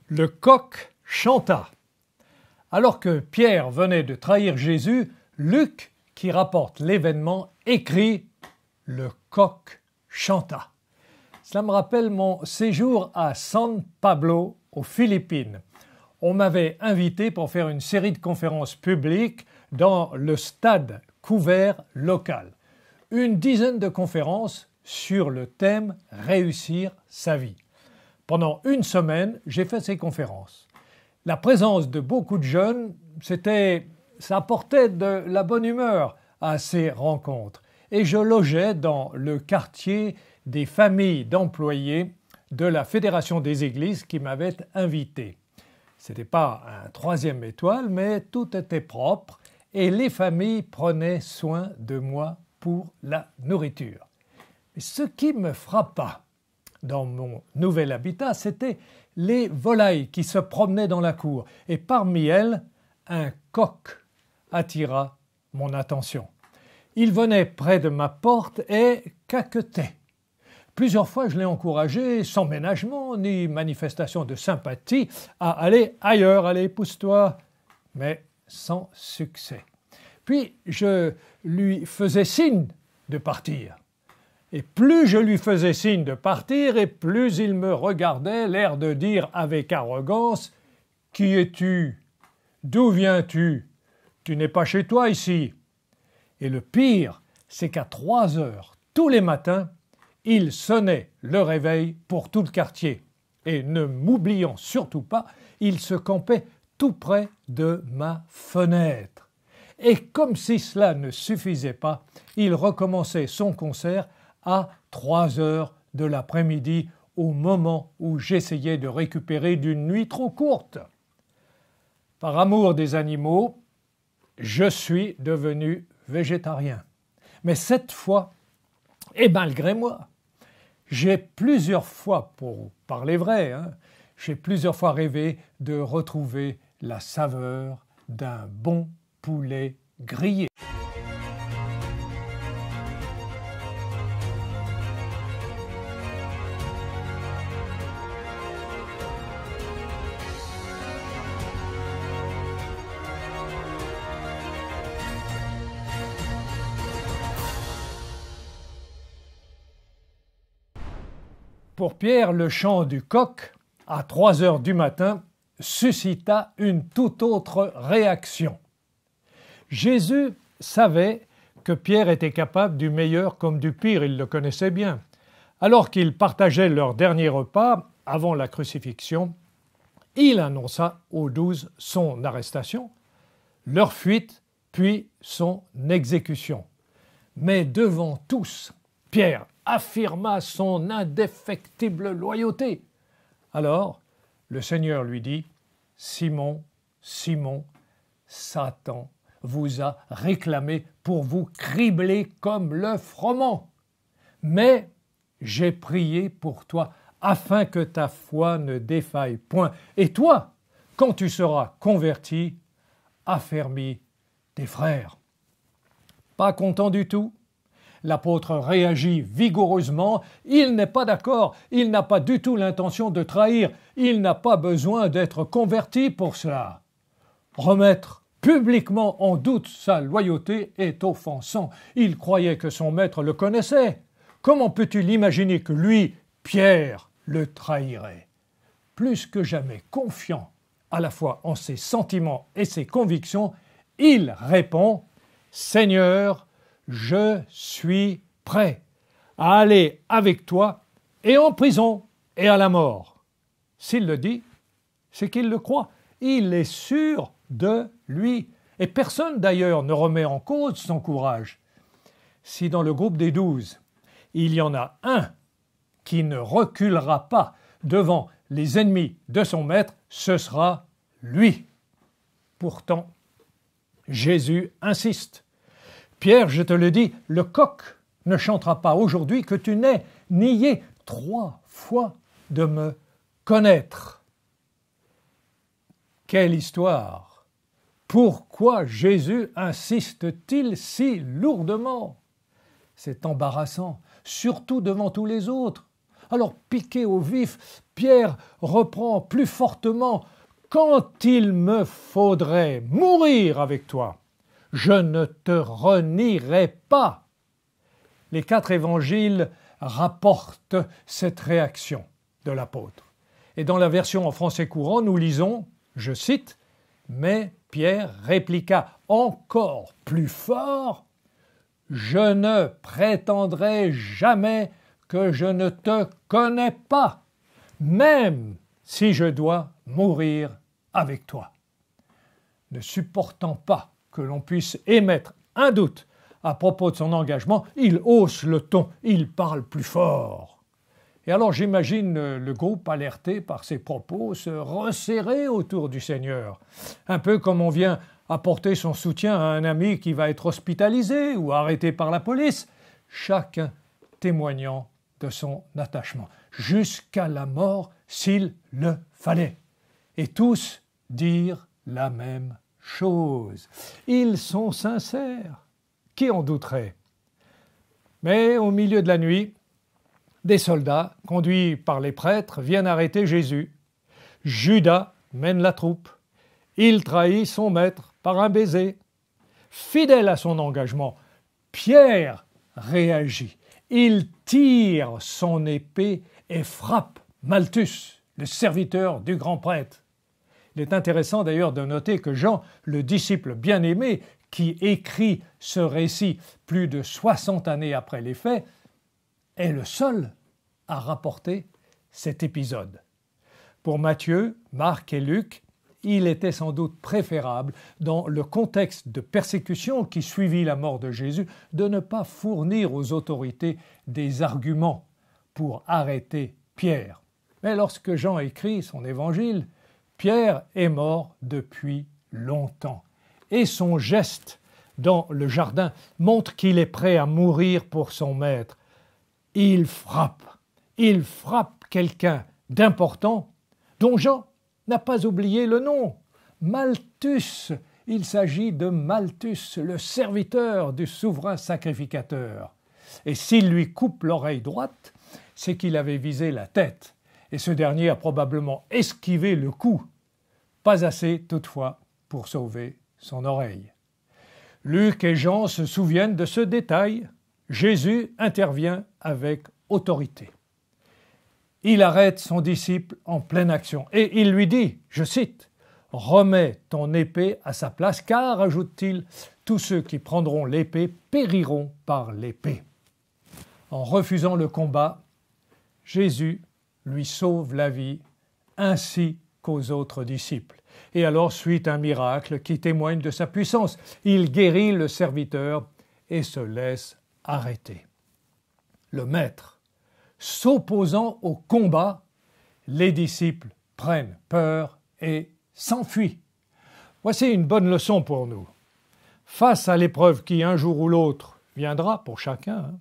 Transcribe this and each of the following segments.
Le coq chanta. Alors que Pierre venait de trahir Jésus, Luc, qui rapporte l'événement, écrit « Le coq chanta ». Cela me rappelle mon séjour à San Pablo, aux Philippines. On m'avait invité pour faire une série de conférences publiques dans le stade couvert local. Une dizaine de conférences sur le thème « Réussir sa vie ». Pendant une semaine, j'ai fait ces conférences. La présence de beaucoup de jeunes, ça apportait de la bonne humeur à ces rencontres. Et je logeais dans le quartier des familles d'employés de la Fédération des Églises qui m'avaient invité. Ce n'était pas un 3e étoile, mais tout était propre et les familles prenaient soin de moi pour la nourriture. Mais ce qui me frappa dans mon nouvel habitat, c'était les volailles qui se promenaient dans la cour. Et parmi elles, un coq attira mon attention. Il venait près de ma porte et caquetait. Plusieurs fois, je l'ai encouragé, sans ménagement ni manifestation de sympathie, à aller ailleurs, allez, pousse-toi, mais sans succès. Puis, je lui faisais signe de partir. Et plus je lui faisais signe de partir, et plus il me regardait, l'air de dire avec arrogance « Qui es-tu? D'où viens-tu? Tu n'es pas chez toi ici ?» Et le pire, c'est qu'à 3 heures, tous les matins, il sonnait le réveil pour tout le quartier. Et ne m'oubliant surtout pas, il se campait tout près de ma fenêtre. Et comme si cela ne suffisait pas, il recommençait son concert à 3 heures de l'après-midi, au moment où j'essayais de récupérer d'une nuit trop courte. Par amour des animaux, je suis devenu végétarien. Mais cette fois, et malgré moi, j'ai plusieurs fois, pour parler vrai, j'ai plusieurs fois rêvé de retrouver la saveur d'un bon poulet grillé. Pour Pierre, le chant du coq, à 3 heures du matin, suscita une toute autre réaction. Jésus savait que Pierre était capable du meilleur comme du pire, il le connaissait bien. Alors qu'ils partageaient leur dernier repas, avant la crucifixion, il annonça aux 12 son arrestation, leur fuite, puis son exécution. Mais devant tous, Pierre affirma son indéfectible loyauté. Alors, le Seigneur lui dit « Simon, Simon, Satan vous a réclamé pour vous cribler comme le froment. Mais j'ai prié pour toi afin que ta foi ne défaille point. Et toi, quand tu seras converti, affermis tes frères. » Pas content du tout? L'apôtre réagit vigoureusement, il n'est pas d'accord, il n'a pas du tout l'intention de trahir, il n'a pas besoin d'être converti pour cela. Remettre publiquement en doute sa loyauté est offensant, il croyait que son maître le connaissait. Comment peux-tu l'imaginer que lui, Pierre, le trahirait? Plus que jamais confiant à la fois en ses sentiments et ses convictions, il répond « Seigneur, je suis prêt à aller avec toi et en prison et à la mort. » S'il le dit, c'est qu'il le croit. Il est sûr de lui. Et personne d'ailleurs ne remet en cause son courage. Si dans le groupe des 12, il y en a un qui ne reculera pas devant les ennemis de son maître, ce sera lui. Pourtant, Jésus insiste. Pierre, je te le dis, le coq ne chantera pas aujourd'hui que tu n'aies nié 3 fois de me connaître. Quelle histoire! Pourquoi Jésus insiste-t-il si lourdement? C'est embarrassant, surtout devant tous les autres. Alors piqué au vif, Pierre reprend plus fortement « Quand il me faudrait mourir avec toi, je ne te renierai pas ». Les 4 évangiles rapportent cette réaction de l'apôtre. Et dans la version en français courant, nous lisons, je cite, « Mais Pierre répliqua encore plus fort, « Je ne prétendrai jamais que je ne te connais pas, même si je dois mourir avec toi. » Ne supportant pas que l'on puisse émettre un doute à propos de son engagement, il hausse le ton, il parle plus fort. Et alors j'imagine le groupe alerté par ces propos se resserrer autour du Seigneur, un peu comme on vient apporter son soutien à un ami qui va être hospitalisé ou arrêté par la police, chacun témoignant de son attachement, jusqu'à la mort s'il le fallait. Et tous dire la même chose. Ils sont sincères. Qui en douterait? Mais au milieu de la nuit, des soldats, conduits par les prêtres, viennent arrêter Jésus. Judas mène la troupe. Il trahit son maître par un baiser. Fidèle à son engagement, Pierre réagit. Il tire son épée et frappe Malthus, le serviteur du grand prêtre. Il est intéressant d'ailleurs de noter que Jean, le disciple bien-aimé, qui écrit ce récit plus de 60 années après les faits, est le seul à rapporter cet épisode. Pour Matthieu, Marc et Luc, il était sans doute préférable, dans le contexte de persécution qui suivit la mort de Jésus, de ne pas fournir aux autorités des arguments pour arrêter Pierre. Mais lorsque Jean écrit son évangile, Pierre est mort depuis longtemps. Et son geste dans le jardin montre qu'il est prêt à mourir pour son maître. Il frappe quelqu'un d'important dont Jean n'a pas oublié le nom, Malthus. Il s'agit de Malthus, le serviteur du souverain sacrificateur. Et s'il lui coupe l'oreille droite, c'est qu'il avait visé la tête, et ce dernier a probablement esquivé le coup. Pas assez, toutefois, pour sauver son oreille. Luc et Jean se souviennent de ce détail. Jésus intervient avec autorité. Il arrête son disciple en pleine action et il lui dit, je cite, « Remets ton épée à sa place, car, ajoute-t-il, tous ceux qui prendront l'épée périront par l'épée. » En refusant le combat, Jésus lui sauve la vie, ainsi qu'aux autres disciples. Et alors suit un miracle qui témoigne de sa puissance. Il guérit le serviteur et se laisse arrêter. Le maître, s'opposant au combat, les disciples prennent peur et s'enfuient. Voici une bonne leçon pour nous. Face à l'épreuve qui, un jour ou l'autre, viendra pour chacun,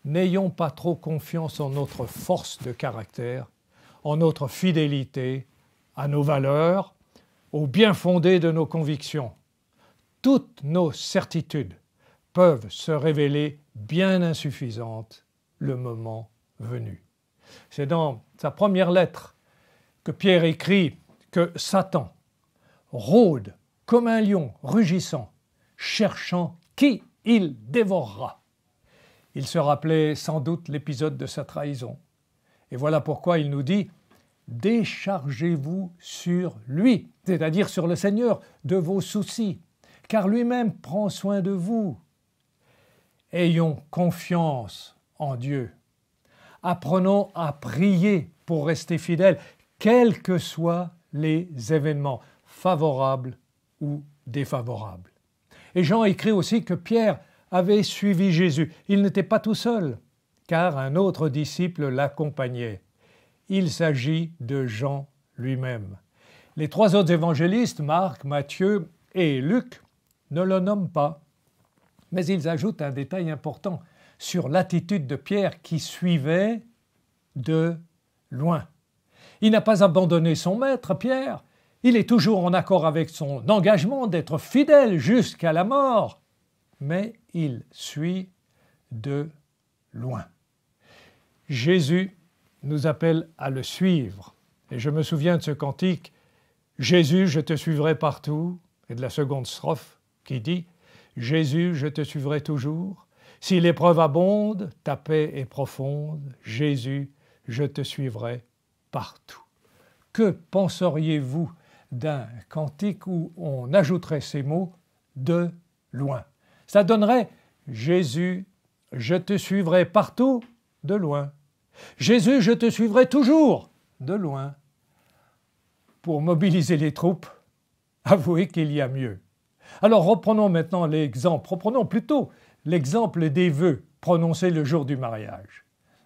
n'ayons pas trop confiance en notre force de caractère, en notre fidélité à nos valeurs, au bien fondé de nos convictions. Toutes nos certitudes peuvent se révéler bien insuffisantes le moment venu. C'est dans sa première lettre que Pierre écrit que Satan rôde comme un lion rugissant, cherchant qui il dévorera. Il se rappelait sans doute l'épisode de sa trahison. Et voilà pourquoi il nous dit « Déchargez-vous sur lui », c'est-à-dire sur le Seigneur, de vos soucis, car lui-même prend soin de vous. Ayons confiance en Dieu. Apprenons à prier pour rester fidèles, quels que soient les événements, favorables ou défavorables. Et Jean écrit aussi que Pierre avait suivi Jésus. Il n'était pas tout seul, car un autre disciple l'accompagnait. Il s'agit de Jean lui-même. Les 3 autres évangélistes, Marc, Matthieu et Luc, ne le nomment pas. Mais ils ajoutent un détail important sur l'attitude de Pierre qui suivait de loin. Il n'a pas abandonné son maître, Pierre. Il est toujours en accord avec son engagement d'être fidèle jusqu'à la mort. Mais il suit de loin. Jésus nous appelle à le suivre. Et je me souviens de ce cantique « Jésus, je te suivrai partout » et de la seconde strophe qui dit « Jésus, je te suivrai toujours. Si l'épreuve abonde, ta paix est profonde. Jésus, je te suivrai partout. » Que penseriez-vous d'un cantique où on ajouterait ces mots « de loin » ? Ça donnerait « Jésus, je te suivrai partout, de loin. Jésus, je te suivrai toujours, de loin. » Pour mobiliser les troupes, avouez qu'il y a mieux. Alors reprenons maintenant l'exemple, reprenons plutôt l'exemple des vœux prononcés le jour du mariage.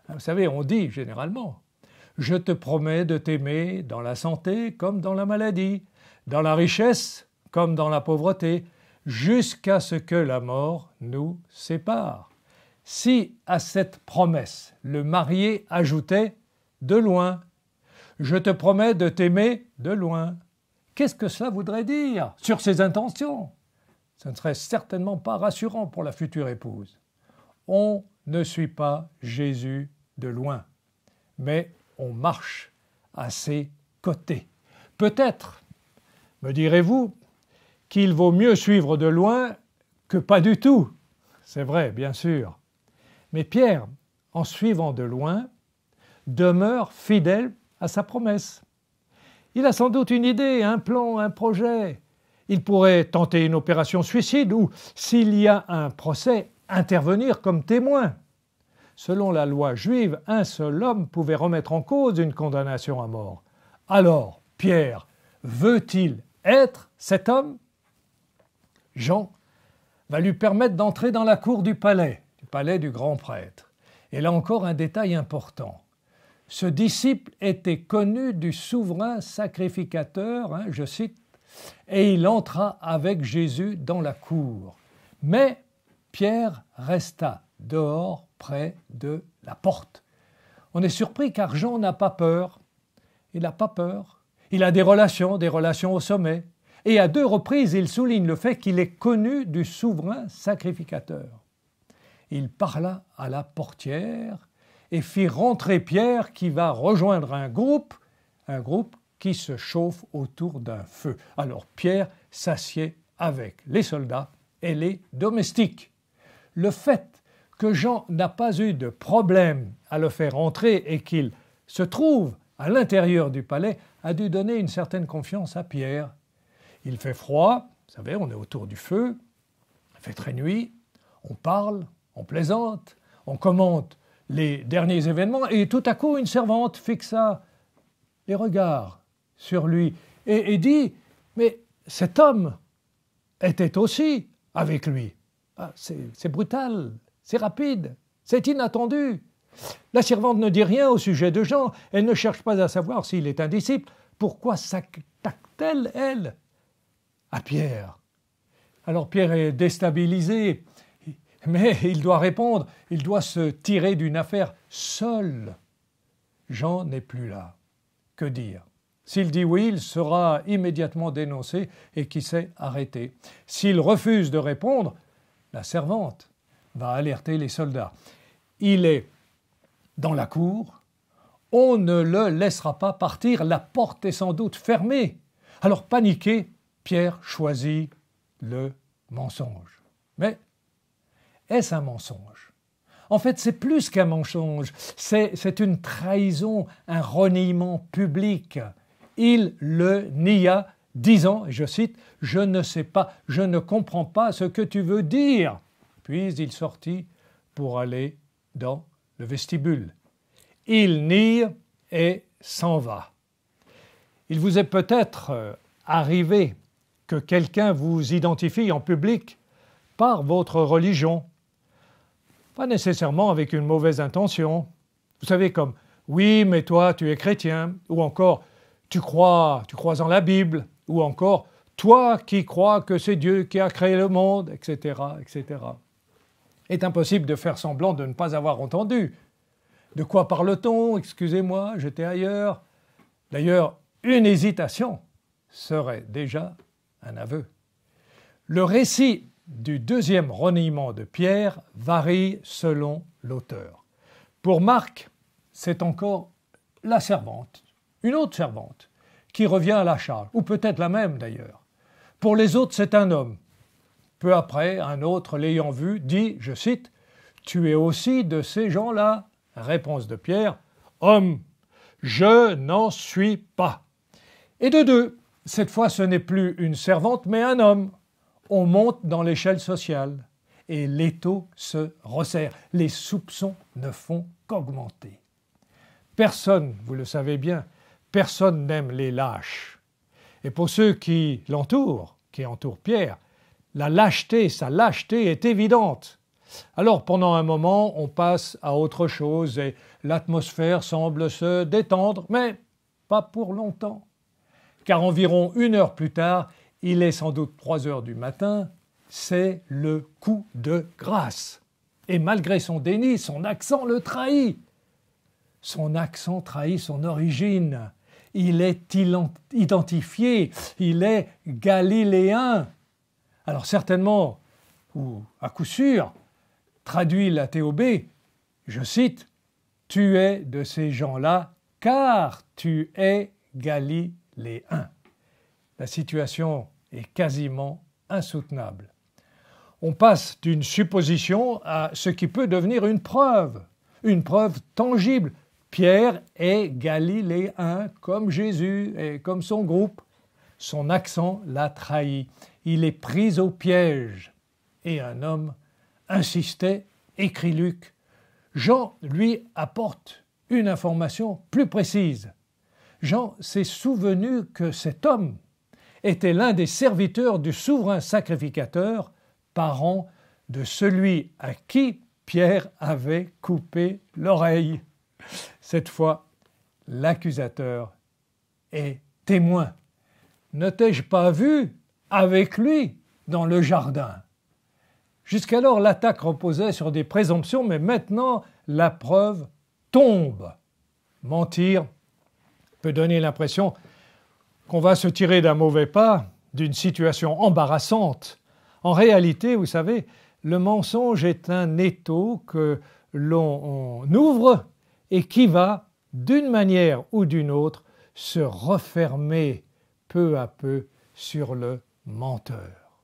Vous savez, on dit généralement « Je te promets de t'aimer dans la santé comme dans la maladie, dans la richesse comme dans la pauvreté, jusqu'à ce que la mort nous sépare. » Si à cette promesse le marié ajoutait « de loin », « Je te promets de t'aimer de loin », qu'est-ce que cela voudrait dire sur ses intentions? Ce ne serait certainement pas rassurant pour la future épouse. On ne suit pas Jésus de loin, mais on marche à ses côtés. Peut-être, me direz-vous, qu'il vaut mieux suivre de loin que pas du tout. C'est vrai, bien sûr. Mais Pierre, en suivant de loin, demeure fidèle à sa promesse. Il a sans doute une idée, un plan, un projet. Il pourrait tenter une opération suicide ou, s'il y a un procès, intervenir comme témoin. Selon la loi juive, un seul homme pouvait remettre en cause une condamnation à mort. Alors, Pierre veut-il être cet homme? Jean va lui permettre d'entrer dans la cour du palais du grand prêtre. Et là encore un détail important. Ce disciple était connu du souverain sacrificateur, je cite, et il entra avec Jésus dans la cour. Mais Pierre resta dehors près de la porte. On est surpris car Jean n'a pas peur. Il n'a pas peur. Il a des relations au sommet. Et à 2 reprises, il souligne le fait qu'il est connu du souverain sacrificateur. Il parla à la portière et fit rentrer Pierre qui va rejoindre un groupe qui se chauffe autour d'un feu. Alors Pierre s'assied avec les soldats et les domestiques. Le fait que Jean n'a pas eu de problème à le faire entrer et qu'il se trouve à l'intérieur du palais a dû donner une certaine confiance à Pierre. Il fait froid, vous savez, on est autour du feu, il fait très nuit, on parle, on plaisante, on commente les derniers événements et tout à coup une servante fixa les regards sur lui et dit « Mais cet homme était aussi avec lui. » C'est brutal, c'est rapide, c'est inattendu. La servante ne dit rien au sujet de Jean, elle ne cherche pas à savoir s'il est un disciple. Pourquoi s'attaque-t-elle, elle, à Pierre? Alors Pierre est déstabilisé, mais il doit répondre, il doit se tirer d'une affaire seul. Jean n'est plus là. Que dire? S'il dit oui, il sera immédiatement dénoncé et qui sait arrêté. S'il refuse de répondre, la servante va alerter les soldats. Il est dans la cour, on ne le laissera pas partir, la porte est sans doute fermée. Alors paniqué, Pierre choisit le mensonge. Mais est-ce un mensonge? En fait, c'est plus qu'un mensonge, c'est une trahison, un reniement public. Il le nia, disant, je cite, « Je ne sais pas, je ne comprends pas ce que tu veux dire ». Puis il sortit pour aller dans le vestibule. Il nie et s'en va. Il vous est peut-être arrivé que quelqu'un vous identifie en public par votre religion, pas nécessairement avec une mauvaise intention. Vous savez, comme « oui, mais toi, tu es chrétien » ou encore « tu crois en la Bible » ou encore « toi qui crois que c'est Dieu qui a créé le monde », etc., etc. Il est impossible de faire semblant de ne pas avoir entendu. De quoi parle-t-on? Excusez-moi, j'étais ailleurs. D'ailleurs, une hésitation serait déjà un aveu. Le récit du deuxième reniement de Pierre varie selon l'auteur. Pour Marc, c'est encore la servante, une autre servante, qui revient à la charge, ou peut-être la même d'ailleurs. Pour les autres, c'est un homme. Peu après, un autre, l'ayant vu, dit, je cite, « Tu es aussi de ces gens-là » Réponse de Pierre, « Homme, je n'en suis pas. » Et de deux, cette fois ce n'est plus une servante, mais un homme. On monte dans l'échelle sociale et l'étau se resserre. Les soupçons ne font qu'augmenter. Personne, vous le savez bien, personne n'aime les lâches. Et pour ceux qui l'entourent, qui entourent Pierre, sa lâcheté est évidente. Alors pendant un moment, on passe à autre chose et l'atmosphère semble se détendre, mais pas pour longtemps. Car environ 1 heure plus tard, il est sans doute 3 heures du matin, c'est le coup de grâce. Et malgré son déni, son accent le trahit. Son accent trahit son origine. Il est identifié, il est galiléen. Alors certainement, ou à coup sûr, traduit la TOB, je cite, « Tu es de ces gens-là, car tu es galiléen. » La situation est quasiment insoutenable. On passe d'une supposition à ce qui peut devenir une preuve tangible. Pierre est galiléen comme Jésus et comme son groupe. Son accent l'a trahi. Il est pris au piège. Et un homme insistait, écrit Luc. Jean, lui, apporte une information plus précise. Jean s'est souvenu que cet homme était l'un des serviteurs du souverain sacrificateur, parent de celui à qui Pierre avait coupé l'oreille. Cette fois, l'accusateur est témoin. Ne t'ai-je pas vu avec lui dans le jardin? Jusqu'alors, l'attaque reposait sur des présomptions, mais maintenant, la preuve tombe. Mentir peut donner l'impression qu'on va se tirer d'un mauvais pas, d'une situation embarrassante. En réalité, vous savez, le mensonge est un étau que l'on ouvre et qui va, d'une manière ou d'une autre, se refermer peu à peu sur le menteur.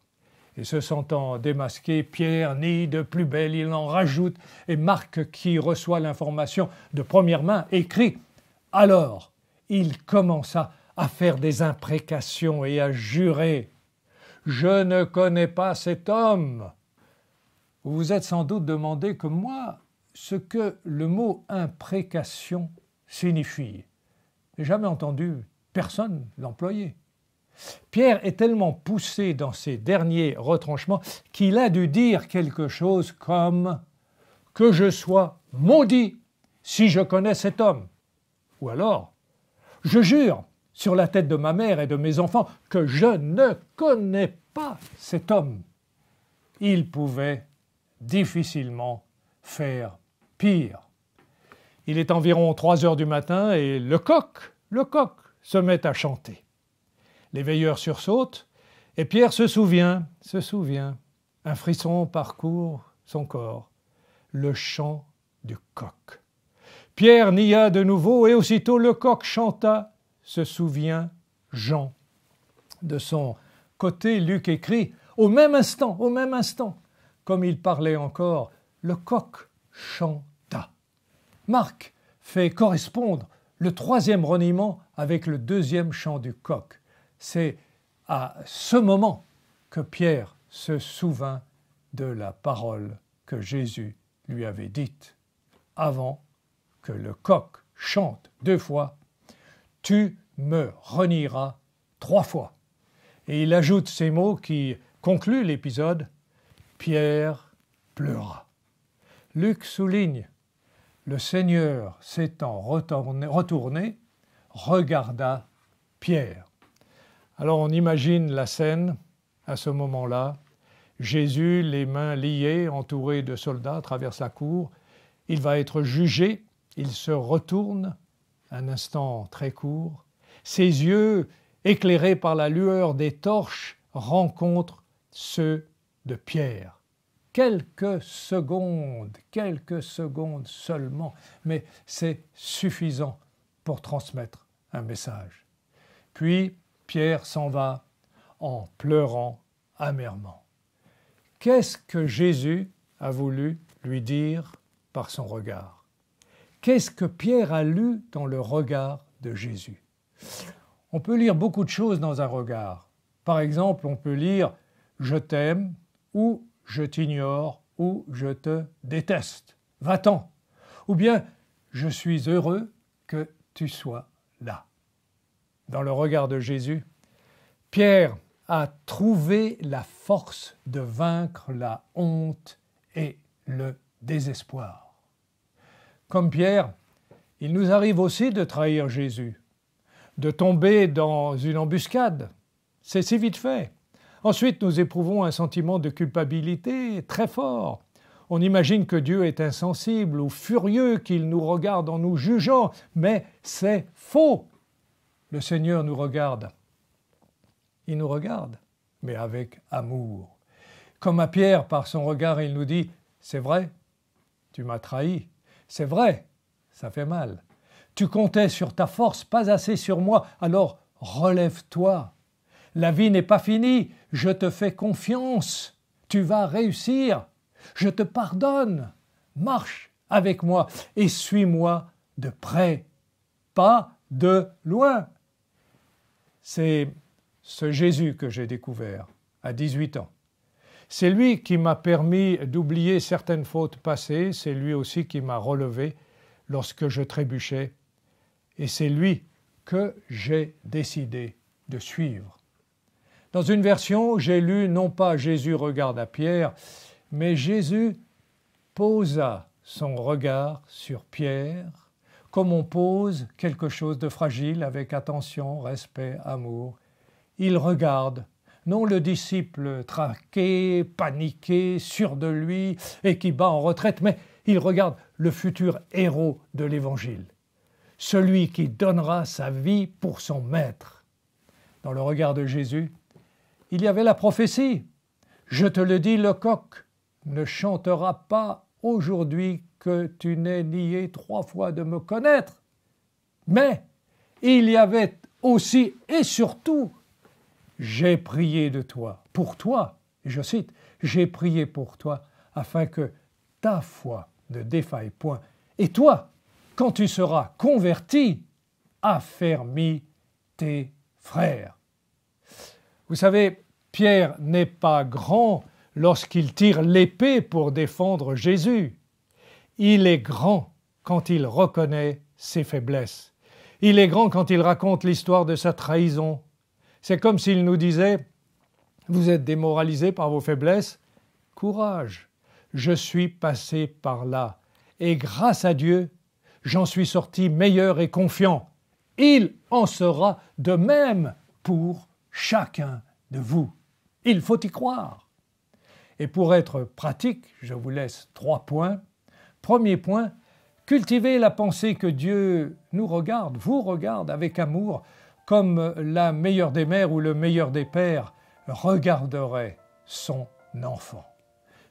Et se sentant démasqué, Pierre nie de plus belle, il en rajoute, et Marc, qui reçoit l'information de première main, écrit « Alors, il commença à faire des imprécations et à jurer « Je ne connais pas cet homme ». Vous vous êtes sans doute demandé, comme moi, ce que le mot « imprécation » signifie. Je n'ai jamais entendu personne l'employer. Pierre est tellement poussé dans ses derniers retranchements qu'il a dû dire quelque chose comme « Que je sois maudit si je connais cet homme » ou alors « Je jure sur la tête de ma mère et de mes enfants que je ne connais pas cet homme ». Il pouvait difficilement faire pire. Il est environ 3 heures du matin et le coq se met à chanter. Les veilleurs sursautent et Pierre se souvient, un frisson parcourt son corps, le chant du coq. Pierre nia de nouveau et aussitôt le coq chanta, se souvient Jean. De son côté, Luc écrit « Au même instant, comme il parlait encore, le coq chanta ». Marc fait correspondre le 3e reniement avec le 2e chant du coq. C'est à ce moment que Pierre se souvint de la parole que Jésus lui avait dite avant que le coq chante 2 fois « Tu me renieras 3 fois ». Et il ajoute ces mots qui concluent l'épisode « Pierre pleura ». Luc souligne « Le Seigneur s'étant retourné, regarda Pierre ». Alors on imagine la scène à ce moment-là. Jésus, les mains liées, entouré de soldats, traverse la cour. Il va être jugé. Il se retourne, un instant très court. Ses yeux, éclairés par la lueur des torches, rencontrent ceux de Pierre. Quelques secondes seulement, mais c'est suffisant pour transmettre un message. Puis Pierre s'en va en pleurant amèrement. Qu'est-ce que Jésus a voulu lui dire par son regard? Qu'est-ce que Pierre a lu dans le regard de Jésus? On peut lire beaucoup de choses dans un regard. Par exemple, on peut lire « je t'aime » ou « je t'ignore » ou « je te déteste ». Va-t'en. Ou bien « je suis heureux que tu sois là ». Dans le regard de Jésus, Pierre a trouvé la force de vaincre la honte et le désespoir. Comme Pierre, il nous arrive aussi de trahir Jésus, de tomber dans une embuscade. C'est si vite fait. Ensuite, nous éprouvons un sentiment de culpabilité très fort. On imagine que Dieu est insensible ou furieux, qu'il nous regarde en nous jugeant, mais c'est faux. Le Seigneur nous regarde. Il nous regarde, mais avec amour. Comme à Pierre, par son regard, il nous dit « C'est vrai, tu m'as trahi. C'est vrai, ça fait mal. Tu comptais sur ta force, pas assez sur moi, alors relève-toi. La vie n'est pas finie, je te fais confiance. Tu vas réussir. Je te pardonne. Marche avec moi et suis-moi de près, pas de loin. » C'est ce Jésus que j'ai découvert à 18 ans. C'est lui qui m'a permis d'oublier certaines fautes passées, c'est lui aussi qui m'a relevé lorsque je trébuchais, et c'est lui que j'ai décidé de suivre. Dans une version, j'ai lu non pas Jésus regarde à Pierre, mais Jésus posa son regard sur Pierre, comme on pose quelque chose de fragile avec attention, respect, amour. Il regarde, non le disciple traqué, paniqué, sûr de lui et qui bat en retraite, mais il regarde le futur héros de l'Évangile, celui qui donnera sa vie pour son maître. Dans le regard de Jésus, il y avait la prophétie. Je te le dis, le coq ne chantera pas aujourd'hui que tu n'aies nié 3 fois de me connaître. Mais il y avait aussi et surtout, j'ai prié de toi, pour toi, et je cite, j'ai prié pour toi afin que ta foi ne défaille point. Et toi, quand tu seras converti, affermis tes frères. Vous savez, Pierre n'est pas grand lorsqu'il tire l'épée pour défendre Jésus. Il est grand quand il reconnaît ses faiblesses. Il est grand quand il raconte l'histoire de sa trahison. C'est comme s'il nous disait « Vous êtes démoralisé par vos faiblesses? Courage, je suis passé par là. Et grâce à Dieu, j'en suis sorti meilleur et confiant. Il en sera de même pour chacun de vous. Il faut y croire. » Et pour être pratique, je vous laisse 3 points. Premier point, cultivez la pensée que Dieu nous regarde, vous regarde avec amour, comme la meilleure des mères ou le meilleur des pères regarderait son enfant.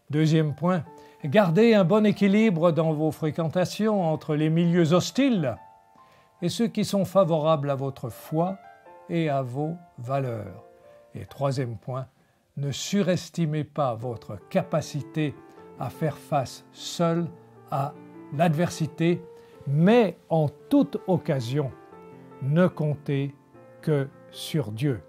Deuxième point, gardez un bon équilibre dans vos fréquentations entre les milieux hostiles et ceux qui sont favorables à votre foi et à vos valeurs. Et troisième point, ne surestimez pas votre capacité à faire face seul à l'adversité, mais en toute occasion, ne comptez que sur Dieu.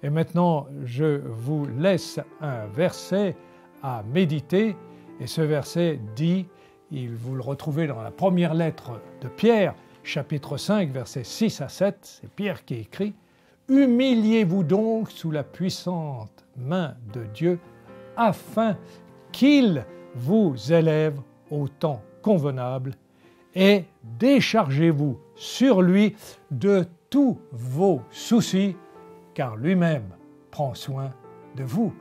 Et maintenant, je vous laisse un verset à méditer, et ce verset dit, vous le retrouvez dans la première lettre de Pierre, chapitre 5, versets 6 à 7, c'est Pierre qui écrit « Humiliez-vous donc sous la puissante main de Dieu, afin qu'il vous élève au temps convenable, et déchargez-vous sur lui de tous vos soucis, car lui-même prend soin de vous. »